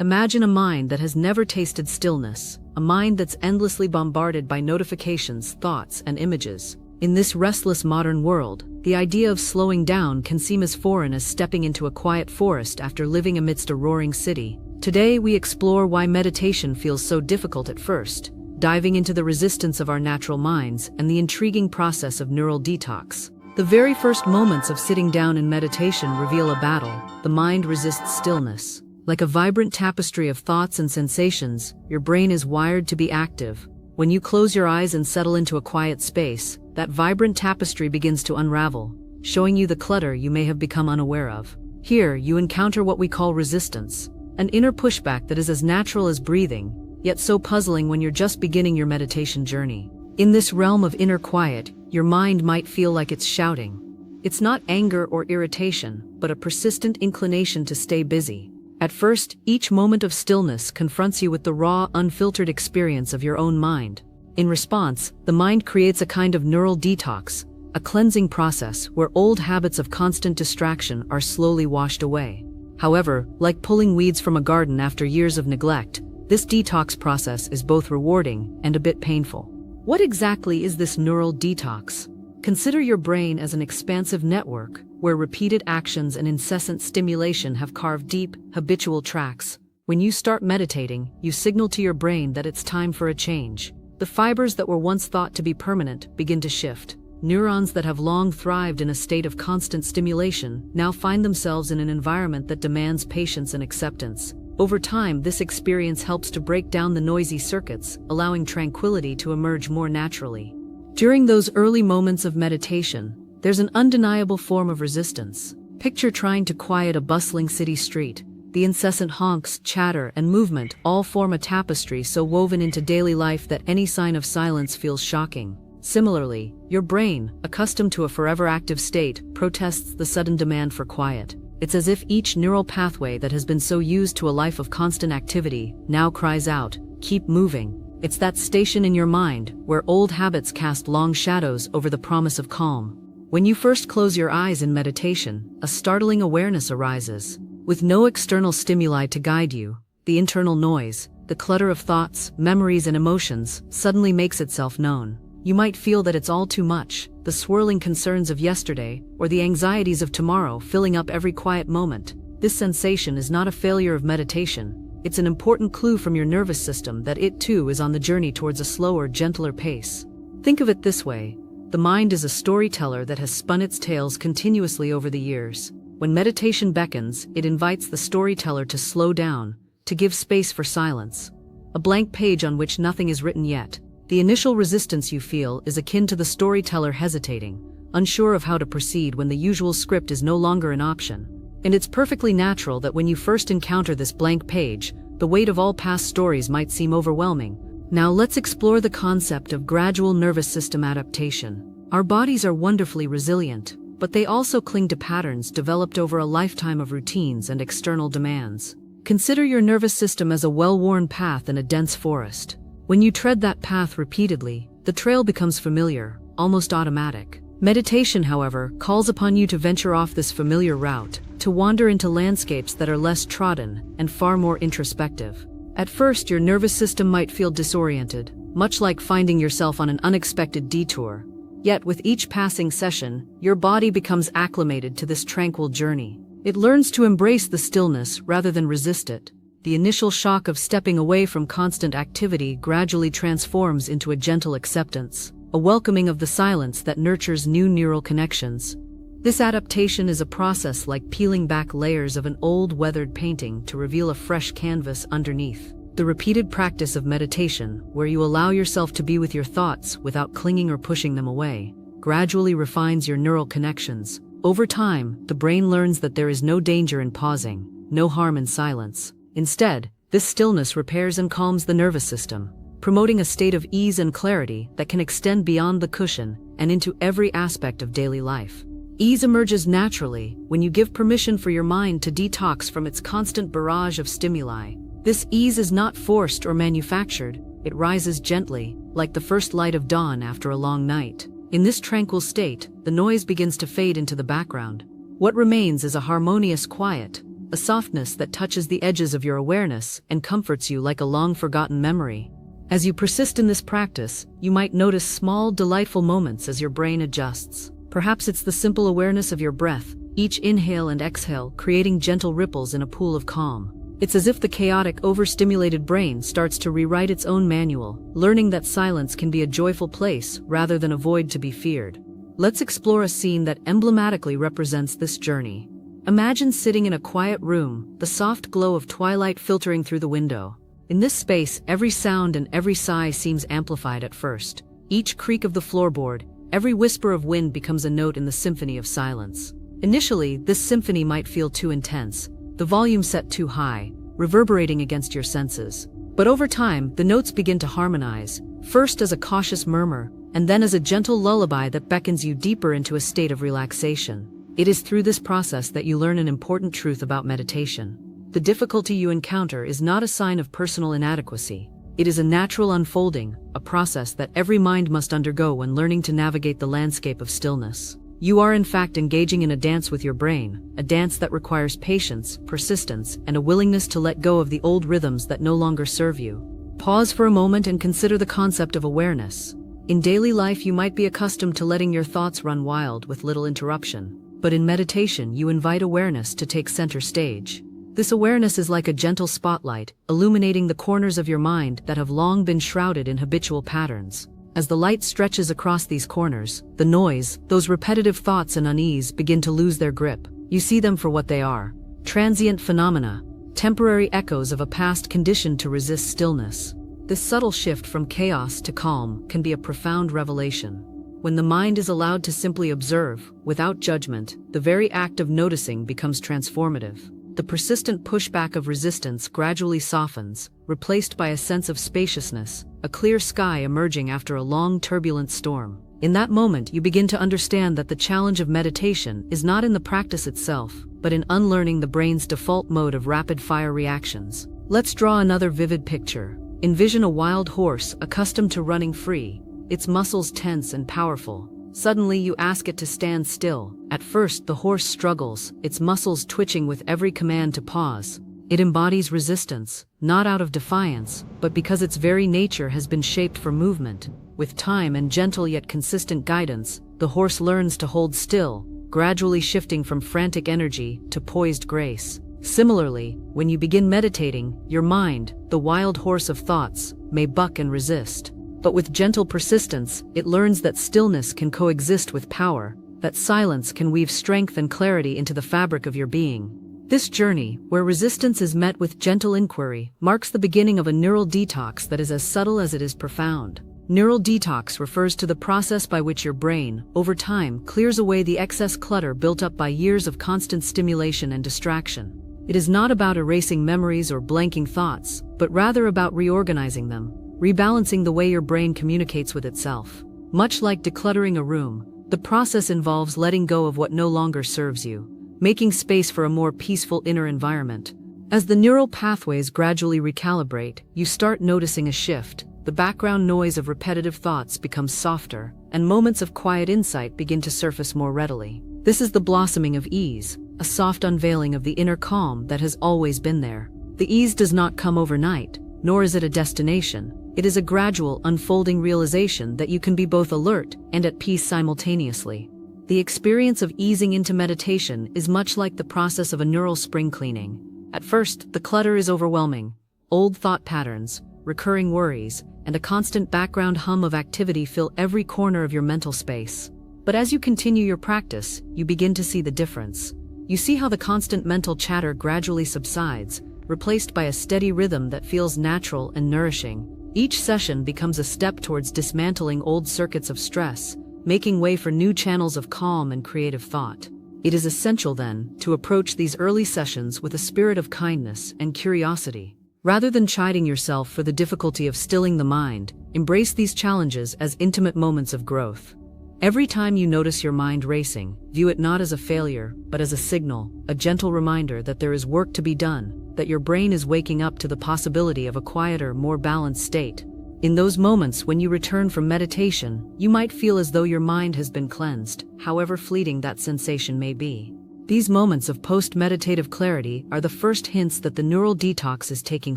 Imagine a mind that has never tasted stillness, a mind that's endlessly bombarded by notifications, thoughts, and images. In this restless modern world, the idea of slowing down can seem as foreign as stepping into a quiet forest after living amidst a roaring city. Today we explore why meditation feels so difficult at first, diving into the resistance of our natural minds and the intriguing process of neural detox. The very first moments of sitting down in meditation reveal a battle. The mind resists stillness. Like a vibrant tapestry of thoughts and sensations, your brain is wired to be active. When you close your eyes and settle into a quiet space, that vibrant tapestry begins to unravel, showing you the clutter you may have become unaware of. Here, you encounter what we call resistance, an inner pushback that is as natural as breathing, yet so puzzling when you're just beginning your meditation journey. In this realm of inner quiet, your mind might feel like it's shouting. It's not anger or irritation, but a persistent inclination to stay busy. At first, each moment of stillness confronts you with the raw, unfiltered experience of your own mind. In response, the mind creates a kind of neural detox, a cleansing process where old habits of constant distraction are slowly washed away. However, like pulling weeds from a garden after years of neglect, this detox process is both rewarding and a bit painful. What exactly is this neural detox? Consider your brain as an expansive network where repeated actions and incessant stimulation have carved deep, habitual tracks. When you start meditating, you signal to your brain that it's time for a change. The fibers that were once thought to be permanent begin to shift. Neurons that have long thrived in a state of constant stimulation now find themselves in an environment that demands patience and acceptance. Over time, this experience helps to break down the noisy circuits, allowing tranquility to emerge more naturally. During those early moments of meditation, there's an undeniable form of resistance. Picture trying to quiet a bustling city street. The incessant honks, chatter, and movement all form a tapestry so woven into daily life that any sign of silence feels shocking. Similarly, your brain, accustomed to a forever active state, protests the sudden demand for quiet. It's as if each neural pathway that has been so used to a life of constant activity now cries out, "Keep moving." It's that station in your mind where old habits cast long shadows over the promise of calm. When you first close your eyes in meditation, a startling awareness arises. With no external stimuli to guide you, the internal noise, the clutter of thoughts, memories, and emotions suddenly makes itself known. You might feel that it's all too much, the swirling concerns of yesterday, or the anxieties of tomorrow filling up every quiet moment. This sensation is not a failure of meditation. It's an important clue from your nervous system that it too is on the journey towards a slower, gentler pace. Think of it this way. The mind is a storyteller that has spun its tales continuously over the years. When meditation beckons, it invites the storyteller to slow down, to give space for silence. A blank page on which nothing is written yet. The initial resistance you feel is akin to the storyteller hesitating, unsure of how to proceed when the usual script is no longer an option. And it's perfectly natural that when you first encounter this blank page, the weight of all past stories might seem overwhelming. Now let's explore the concept of gradual nervous system adaptation. Our bodies are wonderfully resilient, but they also cling to patterns developed over a lifetime of routines and external demands. Consider your nervous system as a well-worn path in a dense forest. When you tread that path repeatedly, the trail becomes familiar, almost automatic. Meditation, however, calls upon you to venture off this familiar route, to wander into landscapes that are less trodden and far more introspective. At first, your nervous system might feel disoriented, much like finding yourself on an unexpected detour. Yet with each passing session, your body becomes acclimated to this tranquil journey. It learns to embrace the stillness rather than resist it. The initial shock of stepping away from constant activity gradually transforms into a gentle acceptance, a welcoming of the silence that nurtures new neural connections. This adaptation is a process like peeling back layers of an old weathered painting to reveal a fresh canvas underneath. The repeated practice of meditation, where you allow yourself to be with your thoughts without clinging or pushing them away, gradually refines your neural connections. Over time, the brain learns that there is no danger in pausing, no harm in silence. Instead, this stillness repairs and calms the nervous system, promoting a state of ease and clarity that can extend beyond the cushion and into every aspect of daily life. Ease emerges naturally when you give permission for your mind to detox from its constant barrage of stimuli. This ease is not forced or manufactured, it rises gently, like the first light of dawn after a long night. In this tranquil state, the noise begins to fade into the background. What remains is a harmonious quiet, a a softness that touches the edges of your awareness and comforts you like a long-forgotten memory. As you persist in this practice, you might notice small, delightful moments as your brain adjusts. Perhaps it's the simple awareness of your breath, each inhale and exhale creating gentle ripples in a pool of calm. It's as if the chaotic, overstimulated brain starts to rewrite its own manual, learning that silence can be a joyful place rather than a void to be feared. Let's explore a scene that emblematically represents this journey. Imagine sitting in a quiet room, the soft glow of twilight filtering through the window. In this space, every sound and every sigh seems amplified at first. Each creak of the floorboard, every whisper of wind becomes a note in the symphony of silence. Initially, this symphony might feel too intense, the volume set too high, reverberating against your senses. But over time, the notes begin to harmonize, first as a cautious murmur, and then as a gentle lullaby that beckons you deeper into a state of relaxation. It is through this process that you learn an important truth about meditation. The difficulty you encounter is not a sign of personal inadequacy. It is a natural unfolding, a process that every mind must undergo when learning to navigate the landscape of stillness. You are in fact engaging in a dance with your brain, a dance that requires patience, persistence, and a willingness to let go of the old rhythms that no longer serve you. Pause for a moment and consider the concept of awareness. In daily life, you might be accustomed to letting your thoughts run wild with little interruption. But in meditation, you invite awareness to take center stage. This awareness is like a gentle spotlight, illuminating the corners of your mind that have long been shrouded in habitual patterns. As the light stretches across these corners, the noise, those repetitive thoughts and unease begin to lose their grip. You see them for what they are: transient phenomena, temporary echoes of a past conditioned to resist stillness. This subtle shift from chaos to calm can be a profound revelation. When the mind is allowed to simply observe, without judgment, the very act of noticing becomes transformative. The persistent pushback of resistance gradually softens, replaced by a sense of spaciousness, a clear sky emerging after a long turbulent storm. In that moment, you begin to understand that the challenge of meditation is not in the practice itself, but in unlearning the brain's default mode of rapid-fire reactions. Let's draw another vivid picture. Envision a wild horse accustomed to running free, its muscles tense and powerful. Suddenly you ask it to stand still. At first, the horse struggles, its muscles twitching with every command to pause. It embodies resistance, not out of defiance, but because its very nature has been shaped for movement. With time and gentle yet consistent guidance, the horse learns to hold still, gradually shifting from frantic energy to poised grace. Similarly, when you begin meditating, your mind, the wild horse of thoughts, may buck and resist. But with gentle persistence, it learns that stillness can coexist with power, that silence can weave strength and clarity into the fabric of your being. This journey, where resistance is met with gentle inquiry, marks the beginning of a neural detox that is as subtle as it is profound. Neural detox refers to the process by which your brain, over time, clears away the excess clutter built up by years of constant stimulation and distraction. It is not about erasing memories or blanking thoughts, but rather about reorganizing them, rebalancing the way your brain communicates with itself. Much like decluttering a room, the process involves letting go of what no longer serves you, making space for a more peaceful inner environment. As the neural pathways gradually recalibrate, you start noticing a shift. The background noise of repetitive thoughts becomes softer, and moments of quiet insight begin to surface more readily. This is the blossoming of ease, a soft unveiling of the inner calm that has always been there. The ease does not come overnight, nor is it a destination. It is a gradual, unfolding realization that you can be both alert and at peace simultaneously. The experience of easing into meditation is much like the process of a neural spring cleaning. At first, the clutter is overwhelming. Old thought patterns, recurring worries, and a constant background hum of activity fill every corner of your mental space. But as you continue your practice, you begin to see the difference. You see how the constant mental chatter gradually subsides, replaced by a steady rhythm that feels natural and nourishing. Each session becomes a step towards dismantling old circuits of stress, making way for new channels of calm and creative thought. It is essential, then, to approach these early sessions with a spirit of kindness and curiosity. Rather than chiding yourself for the difficulty of stilling the mind, embrace these challenges as intimate moments of growth. Every time you notice your mind racing, view it not as a failure, but as a signal, a gentle reminder that there is work to be done, that your brain is waking up to the possibility of a quieter, more balanced state. In those moments when you return from meditation, you might feel as though your mind has been cleansed, however fleeting that sensation may be. These moments of post-meditative clarity are the first hints that the neural detox is taking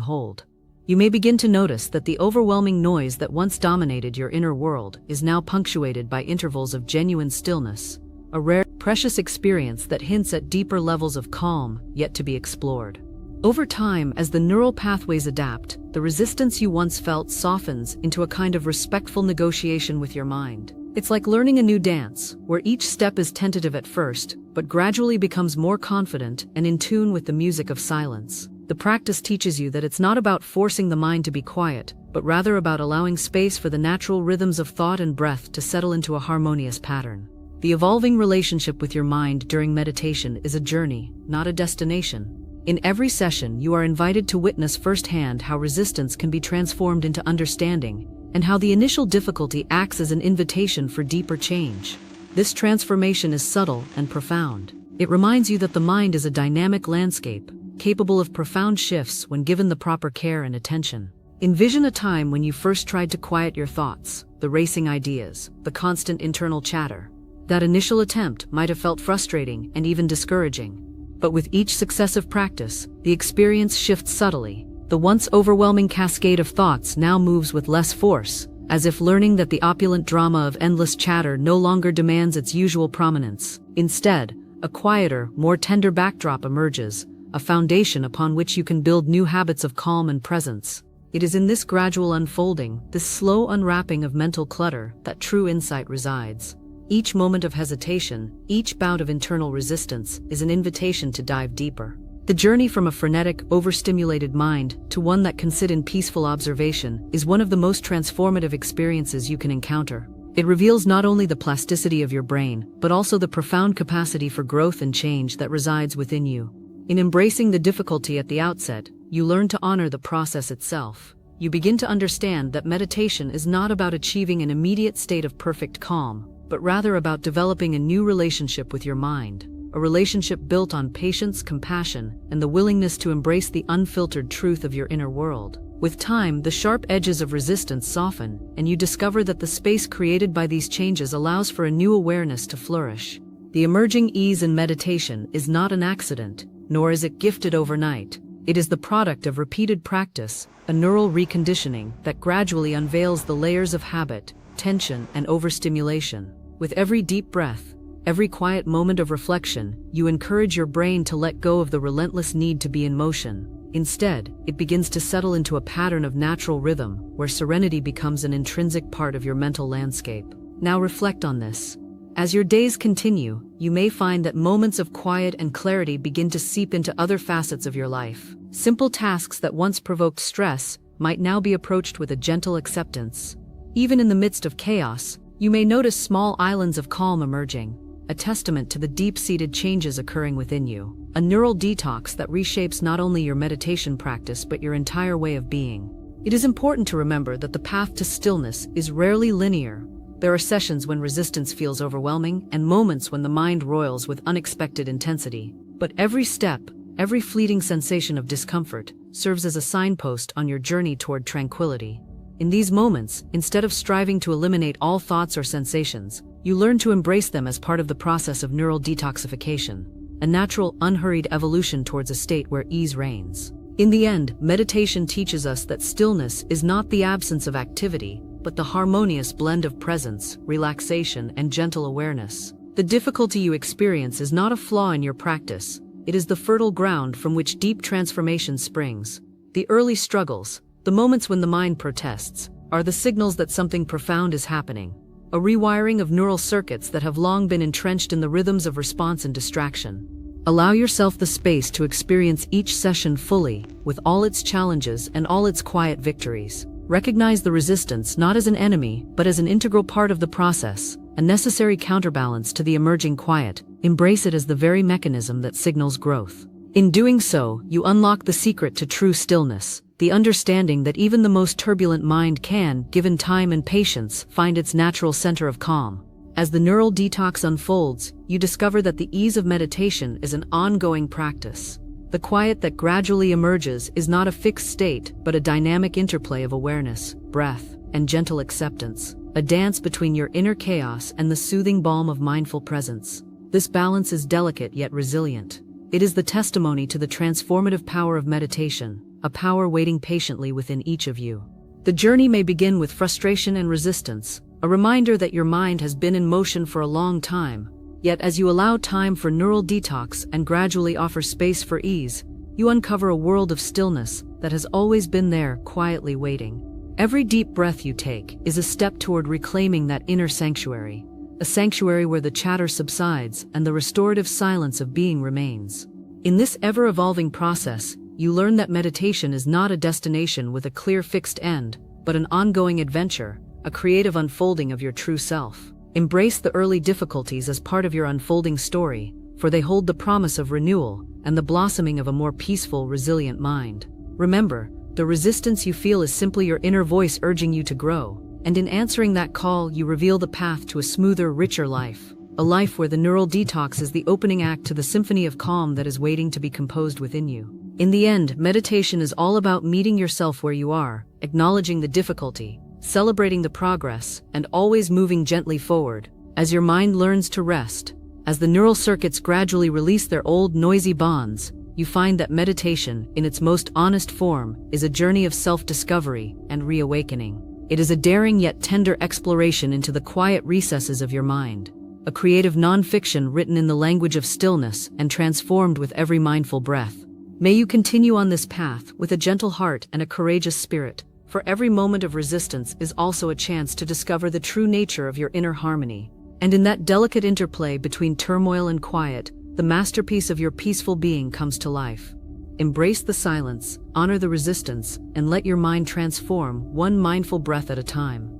hold. You may begin to notice that the overwhelming noise that once dominated your inner world is now punctuated by intervals of genuine stillness, a rare, precious experience that hints at deeper levels of calm yet to be explored. Over time, as the neural pathways adapt, the resistance you once felt softens into a kind of respectful negotiation with your mind. It's like learning a new dance, where each step is tentative at first, but gradually becomes more confident and in tune with the music of silence. The practice teaches you that it's not about forcing the mind to be quiet, but rather about allowing space for the natural rhythms of thought and breath to settle into a harmonious pattern. The evolving relationship with your mind during meditation is a journey, not a destination. In every session, you are invited to witness firsthand how resistance can be transformed into understanding, and how the initial difficulty acts as an invitation for deeper change. This transformation is subtle and profound. It reminds you that the mind is a dynamic landscape, capable of profound shifts when given the proper care and attention. Envision a time when you first tried to quiet your thoughts, the racing ideas, the constant internal chatter. That initial attempt might have felt frustrating and even discouraging. But with each successive practice, the experience shifts subtly. The once overwhelming cascade of thoughts now moves with less force, as if learning that the opulent drama of endless chatter no longer demands its usual prominence. Instead, a quieter, more tender backdrop emerges, a foundation upon which you can build new habits of calm and presence. It is in this gradual unfolding, this slow unwrapping of mental clutter, that true insight resides. Each moment of hesitation, each bout of internal resistance, is an invitation to dive deeper. The journey from a frenetic, overstimulated mind to one that can sit in peaceful observation is one of the most transformative experiences you can encounter. It reveals not only the plasticity of your brain, but also the profound capacity for growth and change that resides within you. In embracing the difficulty at the outset, you learn to honor the process itself. You begin to understand that meditation is not about achieving an immediate state of perfect calm, but rather about developing a new relationship with your mind, a relationship built on patience, compassion, and the willingness to embrace the unfiltered truth of your inner world. With time, the sharp edges of resistance soften, and you discover that the space created by these changes allows for a new awareness to flourish. The emerging ease in meditation is not an accident, nor is it gifted overnight. It is the product of repeated practice, a neural reconditioning that gradually unveils the layers of habit, tension, and overstimulation. With every deep breath, every quiet moment of reflection, you encourage your brain to let go of the relentless need to be in motion. Instead, it begins to settle into a pattern of natural rhythm, where serenity becomes an intrinsic part of your mental landscape. Now reflect on this. As your days continue, you may find that moments of quiet and clarity begin to seep into other facets of your life. Simple tasks that once provoked stress might now be approached with a gentle acceptance. Even in the midst of chaos, you may notice small islands of calm emerging, a testament to the deep-seated changes occurring within you. A neural detox that reshapes not only your meditation practice but your entire way of being. It is important to remember that the path to stillness is rarely linear. There are sessions when resistance feels overwhelming and moments when the mind roils with unexpected intensity. But every step, every fleeting sensation of discomfort, serves as a signpost on your journey toward tranquility. In these moments, instead of striving to eliminate all thoughts or sensations, you learn to embrace them as part of the process of neural detoxification, a natural, unhurried evolution towards a state where ease reigns. In the end, meditation teaches us that stillness is not the absence of activity, but the harmonious blend of presence, relaxation, and gentle awareness. The difficulty you experience is not a flaw in your practice, it is the fertile ground from which deep transformation springs. The early struggles, the moments when the mind protests, are the signals that something profound is happening, a rewiring of neural circuits that have long been entrenched in the rhythms of response and distraction. Allow yourself the space to experience each session fully, with all its challenges and all its quiet victories. Recognize the resistance not as an enemy, but as an integral part of the process, a necessary counterbalance to the emerging quiet. Embrace it as the very mechanism that signals growth. In doing so, you unlock the secret to true stillness, the understanding that even the most turbulent mind can, given time and patience, find its natural center of calm. As the neural detox unfolds, you discover that the ease of meditation is an ongoing practice. The quiet that gradually emerges is not a fixed state, but a dynamic interplay of awareness, breath, and gentle acceptance, a dance between your inner chaos and the soothing balm of mindful presence. This balance is delicate yet resilient. It is the testimony to the transformative power of meditation, a power waiting patiently within each of you. The journey may begin with frustration and resistance, a reminder that your mind has been in motion for a long time. Yet as you allow time for neural detox and gradually offer space for ease, you uncover a world of stillness that has always been there, quietly waiting. Every deep breath you take is a step toward reclaiming that inner sanctuary, a sanctuary where the chatter subsides and the restorative silence of being remains. In this ever-evolving process, you learn that meditation is not a destination with a clear fixed end, but an ongoing adventure, a creative unfolding of your true self. Embrace the early difficulties as part of your unfolding story, for they hold the promise of renewal and the blossoming of a more peaceful, resilient mind. Remember, the resistance you feel is simply your inner voice urging you to grow, and in answering that call, you reveal the path to a smoother, richer life. A life where the neural detox is the opening act to the symphony of calm that is waiting to be composed within you. In the end, meditation is all about meeting yourself where you are, acknowledging the difficulty, celebrating the progress, and always moving gently forward. As your mind learns to rest, as the neural circuits gradually release their old noisy bonds, you find that meditation, in its most honest form, is a journey of self-discovery and reawakening. It is a daring yet tender exploration into the quiet recesses of your mind, a creative non-fiction written in the language of stillness and transformed with every mindful breath. May you continue on this path with a gentle heart and a courageous spirit, for every moment of resistance is also a chance to discover the true nature of your inner harmony. And in that delicate interplay between turmoil and quiet, the masterpiece of your peaceful being comes to life. Embrace the silence, honor the resistance, and let your mind transform one mindful breath at a time.